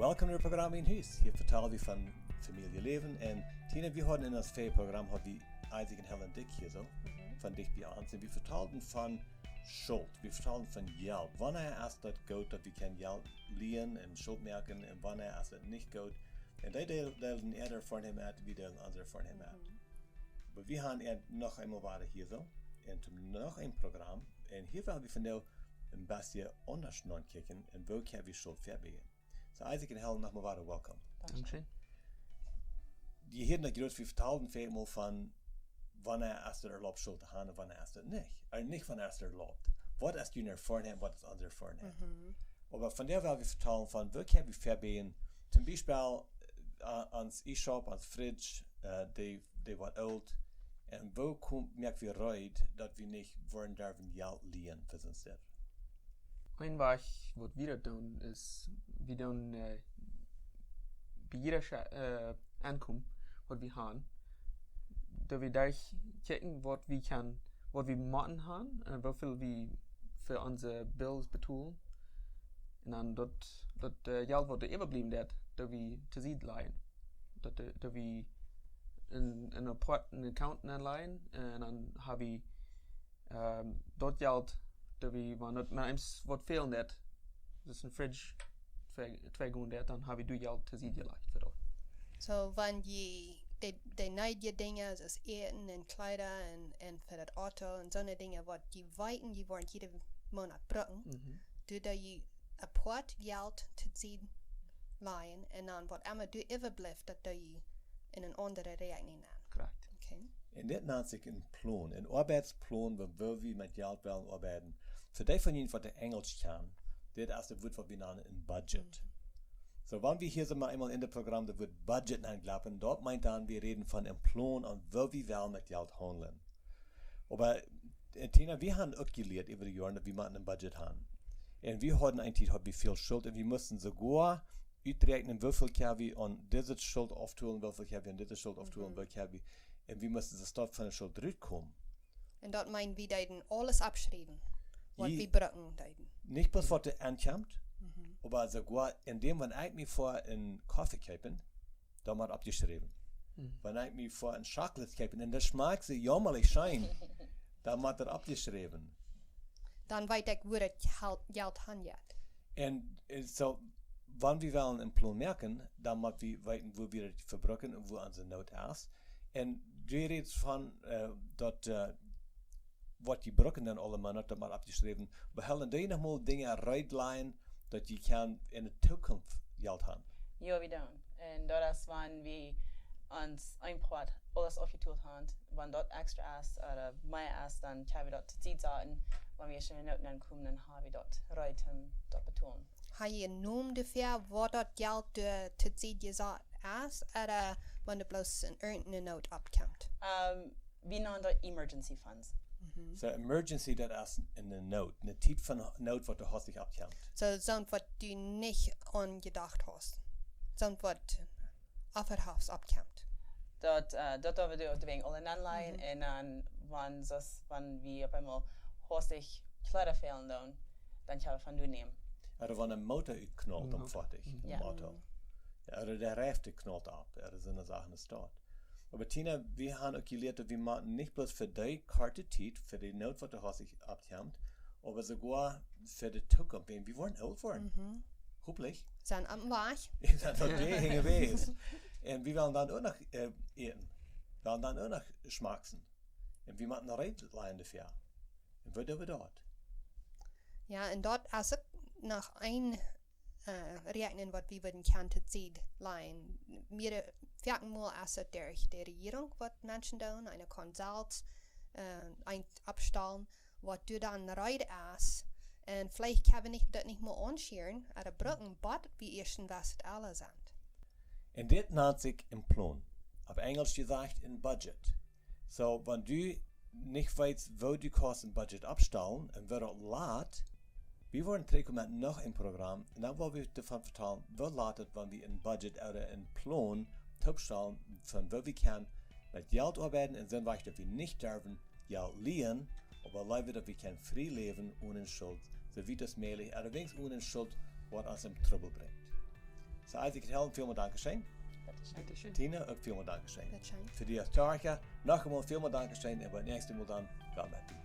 Welkom naar het programma in huis. Hier vertellen we van familieleven. En Tina, we hadden in ons programma Isaac en Helen Dick hier zo, van dicht bij ons. En we vertelden van schuld. We vertelden van geld. Wanneer is dat goed dat we kan geld lenen en schuld merken en wanneer is dat niet goed. En die deelden eerder van hem uit, we deelden andere van hem uit. Maar we gaan nog eenmaal waren hier zo. En toen nog een programma. En hier willen we van jou een beetje anders naar kijken. En welke hebben we Schult Väabieejen. So Isaac en Helen, nog maar welkom. Dankeschön. Je hebt natuurlijk we vertelden veel van wanneer is er erlaubt Schuld te gaan en wanneer is het niet. Niet wanneer is er erlaubt. Wat is je naar voorhand, wat is ander voorhand. Maar van daar willen we vertellen van welke hebben we Väabieejen. Zum Beispiel ans e-shop, ans fridge, die wat oud. En wo merken we eruit dat we niet worden daarvan geld lenen voor zijn stad. Ein was, was wir tun, ist, wir tun bei jeder Ankunft, was wir haben, da wir da checken, was wir machen haben, wie viel wir für unsere Bills betalen. Und dann dort Geld, was da überblieben wird, da wir zu sehen leihen. Da wir in einen Account anleihen, und dann habe ich dort Geld, da wir wanneer het wat veel net, dus een fridge, twee goeden, dan heb je geld te zien gelegd voor dat. So, wenn die neue Dinge, das Eten und Kleider und für das Auto und so eine Dinge, was die weiten, die wollen jeden Monat brauchen, du da je ein Port Geld zu ziehen leihen und dann, was immer du überbleibt, dass du je in eine andere Rechnung nehmen. Correct. Okay. En dit nennt sich een plan. Een arbeidsplan waar we met geld willen arbeiden. Voor die van jullie wat de Engels kan, dit is het woord wat we nennen een budget. So, wanneer we hier maar eenmaal in het programma het woord budget aanklappen, dat meint dan, we reden van een plan en waar we wel met geld handelen. Maar Tina, we hebben ook geleerd over de jaren dat we met een budget hebben. En we hadden eigenlijk veel schuld en we moesten sogar uitrekenen hoeveel keer we aan deze schuld aftoelen, hoeveel keer we aan deze schuld aftoelen, hoeveel keer we. En we moesten de stad van de schuld terugkomen. En dat meint we dan alles abschrijven, wat we brauchen dan. Nicht bloß was du ankommt, aber sogar indem wenn ich mir vor einen Kaffee kaufen, da mal abgeschrieben. Wenn ich mir vor einen Schokolade kaufen, und das schmeckt sie jammerlich schein, da mal abgeschrieben. Dan weet ik hoe het geld handelt. Und so, wenn wir wollen einen Plan merken, dann müssen wir wissen, wo wir das verbrucken und wo unsere Not ist. Und du redest von, dass wat die brokken dan allemaal, dat maar abgeschreven. We halen die nog maar dingen uitleiden, dat je kan in de toekomst geld hebben. Ja, we doen. En dat is wanneer we ons import alles afgetoeld hebben. Wanneer dat extra is, of meer is, dan kunnen we dat te zien zetten. Wanneer we schon in noten aankomen, dan hebben we dat uit om dat betalen. Heb je een naam ervoor wat dat geld te zien gezet is, of wanneer bloos een nood opkomt? We noemen dat emergency funds. So emergency, dat is in de nood. Een tijd van nood wat de hastig opkomt. So zo'n wat du niet aan gedacht hast. Zo'n wat overhafts opkomt. Dat hebben we ook alle aanleiden. En dan wanneer we op eenmaal hastig klaren velen doen, dan gaan we van doen nemen. Oder wenn een motor uitknalt, dan fertig. Een motor. Ja, oder der Reifen knallt ab. Dat is een zaak in de stad. Aber Tina, wir haben auch gelernt, dass wir machen nicht bloß für die Karte Zeit, für die Not, was du hast sich abkommt, aber sogar für die Zukunft. Wir wollen alt werden. Hoffentlich. Zijn am Weg. Dat wordt die gewesen. Und wir wollen dann auch noch eten. Wir wollen dann auch noch schmacksen. Und wir machen eine Reitlein dafür. Und wo tun wir dort? Ja, en dat is ook nog een rekening wat we willen kan te zien lijn. Meer vaakmal is het durch de regering wat mensen doen, een consult, een opstellen, wat du dan rijden is. En vielleicht kunnen we dat niet meer aanscheren, maar bruggen, wat we eerst was het alle zijn. En dit nennt sich een plan. Op Engels gezegd een budget. So, wenn du nicht weißt, wo du kannst ein Budget abstellen und wer das lädt, wir wollen trekken noch ein Programm und dann wollen wir davon vertellen, wo lädt wenn wir ein Budget oder ein Plan abstellen, von wo wir können mit Geld arbeiten und dann weißt, dass wir nicht dürfen Geld lehen, aber leider, dass wir können frei leben ohne Schuld, so wie das möglich, allerdings ohne Schuld, was uns in Trouble bringt. So Isaac Helen, vielen Dankeschön. Bitteschön. Tina, auch vielen Dankeschön. Bitteschön. Für die Autarke, noch einmal vielen Dankeschön und beim nächsten Mal dann, Väabieejen.